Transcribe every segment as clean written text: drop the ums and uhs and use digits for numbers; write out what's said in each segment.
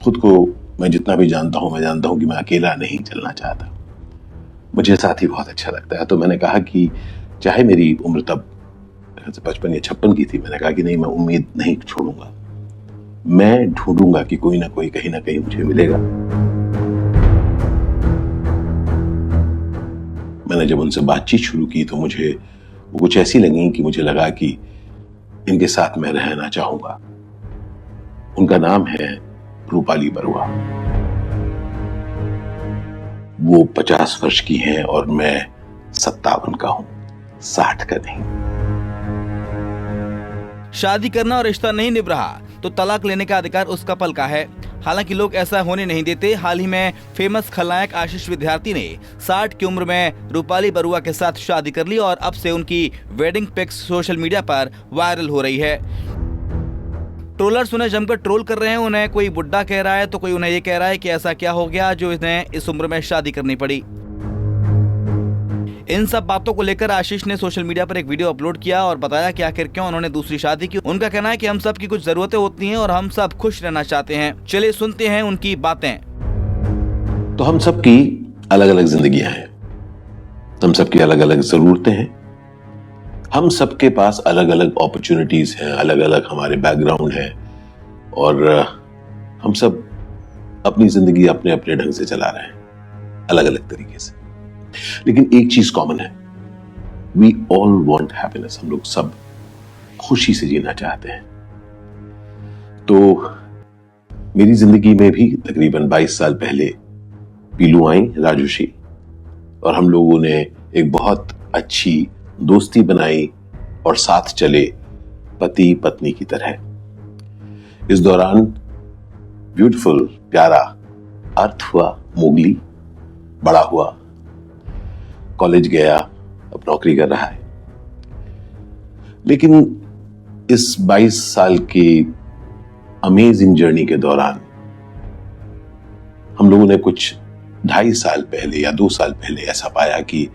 खुद को मैं जितना भी जानता हूं, मैं जानता हूं कि मैं अकेला नहीं चलना चाहता। मुझे साथी बहुत अच्छा लगता है। तो मैंने कहा कि चाहे मेरी उम्र तब 55 या 56 की थी, मैंने कहा कि नहीं, मैं उम्मीद नहीं छोड़ूंगा, मैं ढूंढूंगा कि कोई ना कोई कहीं ना कहीं मुझे मिलेगा। मैंने जब उनसे बातचीत शुरू की तो मुझे वो कुछ ऐसी लगी कि मुझे लगा कि इनके साथ मैं रहना चाहूंगा। उनका नाम है रूपाली बरुआ। वो 50 वर्ष की हैं और मैं 57 का हूं, 60 का नहीं। शादी करना और रिश्ता नहीं निभ रहा तो तलाक लेने का अधिकार उस कपल का है। हालांकि लोग ऐसा होने नहीं देते। हाल ही में फेमस खलनायक आशीष विद्यार्थी ने 60 की उम्र में रूपाली बरुआ के साथ शादी कर ली और अब से उनकी वेडिंग पिक्स सोशल मीडिया पर वायरल हो रही है। ट्रोलर्स उन्हें जमकर ट्रोल कर रहे हैं। उन्हें कोई बुड्ढा कह रहा है तो कोई उन्हें ये कह रहा है कि ऐसा क्या हो गया जो इन्हें इस उम्र में शादी करनी पड़ी। इन सब बातों को लेकर आशीष ने सोशल मीडिया पर एक वीडियो अपलोड किया और बताया कि आखिर क्यों उन्होंने दूसरी शादी की। उनका कहना है कि हम सब की कुछ जरूरतें होती हैं और हम सब खुश रहना चाहते हैं। चलिए सुनते हैं उनकी बातें। तो हम सब की अलग अलग जिंदगियां हैं, हम सब की अलग अलग जरूरतें हैं, हम सबके पास अलग अलग अपॉर्चुनिटीज हैं, अलग अलग हमारे बैकग्राउंड है और हम सब अपनी जिंदगी अपने अपने ढंग से चला रहे हैं, अलग अलग तरीके से। लेकिन एक चीज कॉमन है, वी ऑल वांट हैप्पीनेस। हम लोग सब खुशी से जीना चाहते हैं। तो मेरी जिंदगी में भी तकरीबन 22 साल पहले पीलू आई, राजुशी, और हम लोगों ने एक बहुत अच्छी दोस्ती बनाई और साथ चले पति पत्नी की तरह। इस दौरान ब्यूटीफुल प्यारा अर्थ हुआ, मोगली बड़ा हुआ, कॉलेज गया, अब नौकरी कर रहा है। लेकिन इस 22 साल की अमेजिंग जर्नी के दौरान हम लोगों ने कुछ 2.5 साल पहले या 2 साल पहले ऐसा पाया कि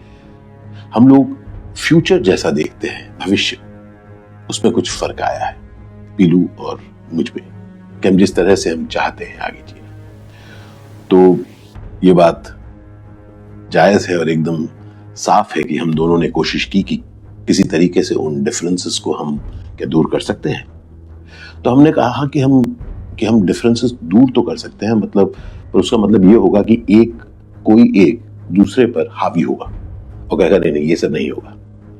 हम लोग फ्यूचर जैसा देखते हैं, भविष्य, उसमें कुछ फर्क आया है पीलू और मुझ में, कि हम जिस तरह से हम चाहते हैं आगे जीना। तो ये बात जायज है और एकदम साफ है कि हम दोनों ने कोशिश की कि किसी तरीके से उन डिफरेंसेस को हम क्या दूर कर सकते हैं। तो हमने कहा कि हम डिफरेंसेस दूर तो कर सकते हैं, मतलब, पर उसका मतलब ये होगा कि कोई एक दूसरे पर हावी होगा और कहेगा नहीं ये सब नहीं होगा,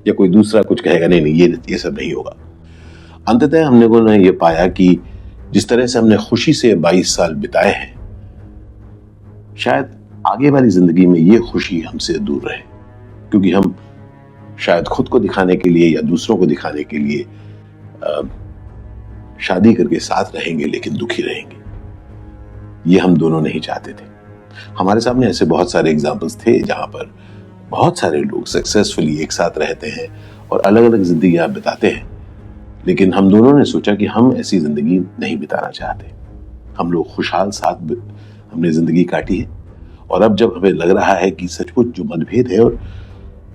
या कोई दूसरा कुछ कहेगा नहीं ये सब नहीं होगा। अंततः हमने को ये पाया कि जिस तरह से हमने खुशी से 22 साल बिताए हैं, शायद आगे वाली जिंदगी में ये खुशी हमसे दूर रहे, क्योंकि हम शायद खुद को दिखाने के लिए या दूसरों को दिखाने के लिए शादी करके साथ रहेंगे लेकिन दुखी रहेंगे। ये हम दोनों नहीं चाहते थे। हमारे सामने ऐसे बहुत सारे एग्जाम्पल्स थे जहां पर बहुत सारे लोग सक्सेसफुली एक साथ रहते हैं और अलग अलग जिंदगियां बिताते हैं, लेकिन हम दोनों ने सोचा कि हम ऐसी जिंदगी नहीं बिताना चाहते। हम लोग खुशहाल साथ हमने जिंदगी काटी है और अब जब हमें लग रहा है कि सचमुच जो मतभेद है और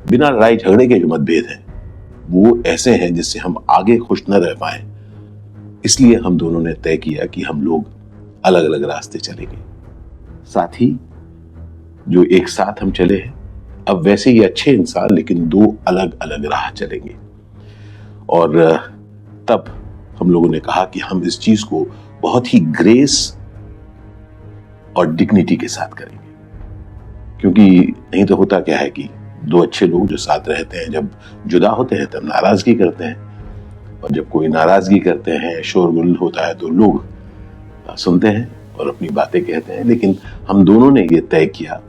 बिना लड़ाई झगड़े के जो मतभेद हैं वो ऐसे हैं जिससे हम आगे खुश न रह पाए, इसलिए हम दोनों ने तय किया कि हम लोग अलग अलग रास्ते चलेंगे। साथ ही जो एक साथ हम चले हैं, अब वैसे ही अच्छे इंसान लेकिन 2 अलग अलग राह चलेंगे। और तब हम लोगों ने कहा कि हम इस चीज को बहुत ही ग्रेस और डिग्निटी के साथ करेंगे, क्योंकि नहीं तो होता क्या है कि 2 अच्छे लोग जो साथ रहते हैं जब जुदा होते हैं तब नाराजगी करते हैं, और जब कोई नाराजगी करते हैं, शोरगुल होता है, तो लोग सुनते हैं और अपनी बातें कहते हैं। लेकिन हम दोनों ने ये तय किया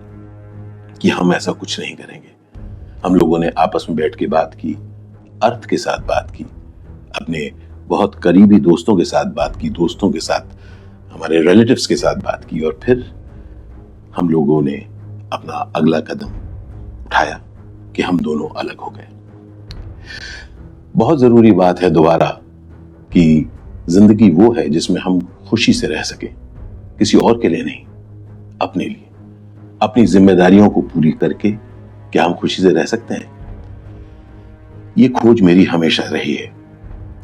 कि हम ऐसा कुछ नहीं करेंगे। हम लोगों ने आपस में बैठ के बात की, अर्थ के साथ बात की, अपने बहुत करीबी दोस्तों के साथ बात की, दोस्तों के साथ, हमारे रिलेटिव्स के साथ बात की, और फिर हम लोगों ने अपना अगला कदम उठाया कि हम दोनों अलग हो गए। बहुत जरूरी बात है दोबारा कि जिंदगी वो है जिसमें हम खुशी से रह सके, किसी और के लिए नहीं, अपने लिए, अपनी जिम्मेदारियों को पूरी करके क्या हम खुशी से रह सकते हैं? ये खोज मेरी हमेशा रही है।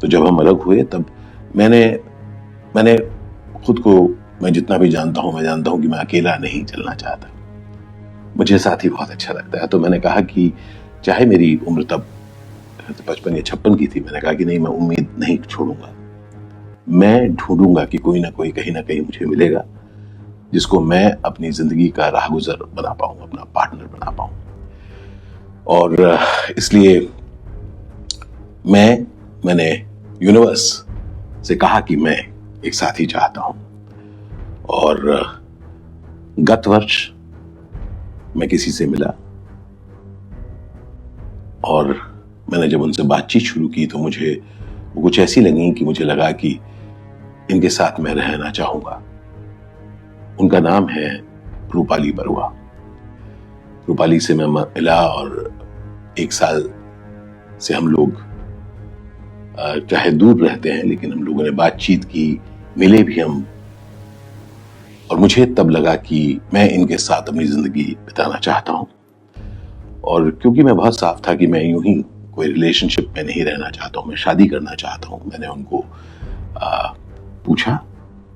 तो जब हम अलग हुए तब मैंने खुद को मैं जितना भी जानता हूं, मैं जानता हूं कि मैं अकेला नहीं चलना चाहता। मुझे साथी बहुत अच्छा लगता है। तो मैंने कहा कि चाहे मेरी उम्र तब 55 या 56 की थी, मैंने कहा कि नहीं, मैं उम्मीद नहीं छोड़ूंगा। मैं ढूंढूंगा कि कोई ना कोई कहीं ना कहीं मुझे मिलेगा जिसको मैं अपनी जिंदगी का राहगुजर बना पाऊं, अपना पार्टनर बना पाऊं। और इसलिए मैंने यूनिवर्स से कहा कि मैं एक साथी चाहता हूं। और गत वर्ष मैं किसी से मिला और मैंने जब उनसे बातचीत शुरू की तो मुझे वो कुछ ऐसी लगी कि मुझे लगा कि इनके साथ मैं रहना चाहूंगा। उनका नाम है रूपाली बरुआ। रूपाली से मैं मिला और 1 साल से हम लोग चाहे दूर रहते हैं लेकिन हम लोगों ने बातचीत की, मिले भी हम। और मुझे तब लगा कि मैं इनके साथ अपनी जिंदगी बिताना चाहता हूं। और क्योंकि मैं बहुत साफ था कि मैं यूं ही कोई रिलेशनशिप में नहीं रहना चाहता हूं, मैं शादी करना चाहता हूं, मैंने उनको पूछा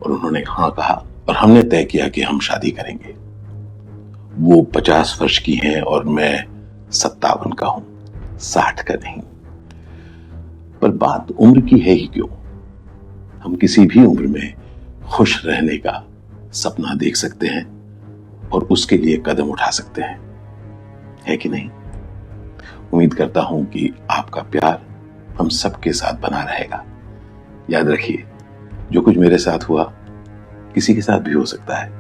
और उन्होंने हाँ कहा और हमने तय किया कि हम शादी करेंगे। वो 50 वर्ष की हैं और मैं 57 का हूं, 60 का नहीं। पर बात उम्र की है ही क्यों, हम किसी भी उम्र में खुश रहने का सपना देख सकते हैं और उसके लिए कदम उठा सकते हैं, है कि नहीं? उम्मीद करता हूं कि आपका प्यार हम सबके साथ बना रहेगा। याद रखिए, जो कुछ मेरे साथ हुआ किसी के साथ भी हो सकता है,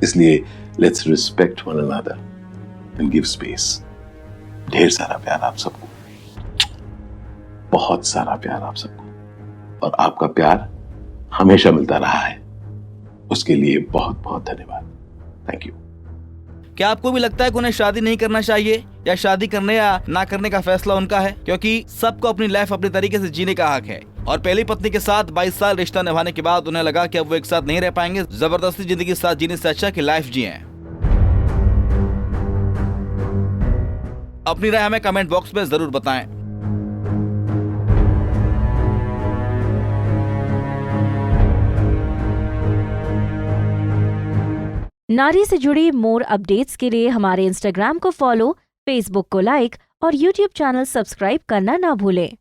इसलिए let's respect one another and give space. ढेर सारा प्यार आप सबको, बहुत सारा प्यार आप सबको। और आपका प्यार हमेशा मिलता रहा है, उसके लिए बहुत बहुत धन्यवाद। Thank you. क्या आपको भी लगता है कि उन्हें शादी नहीं करना चाहिए, या शादी करने या ना करने का फैसला उनका है? क्योंकि सबको अपनी लाइफ अपने तरीके से जीने का हक है। और पहली पत्नी के साथ 22 साल रिश्ता निभाने के बाद उन्हें लगा कि अब वो एक साथ नहीं रह पाएंगे। जबरदस्ती जिंदगी साथ जीने से अच्छा कि लाइफ जिए। अपनी राय हमें कमेंट बॉक्स में जरूर बताएं। नारी से जुड़ी मोर अपडेट्स के लिए हमारे इंस्टाग्राम को फॉलो, फेसबुक को लाइक और यूट्यूब चैनल सब्सक्राइब करना ना भूलें।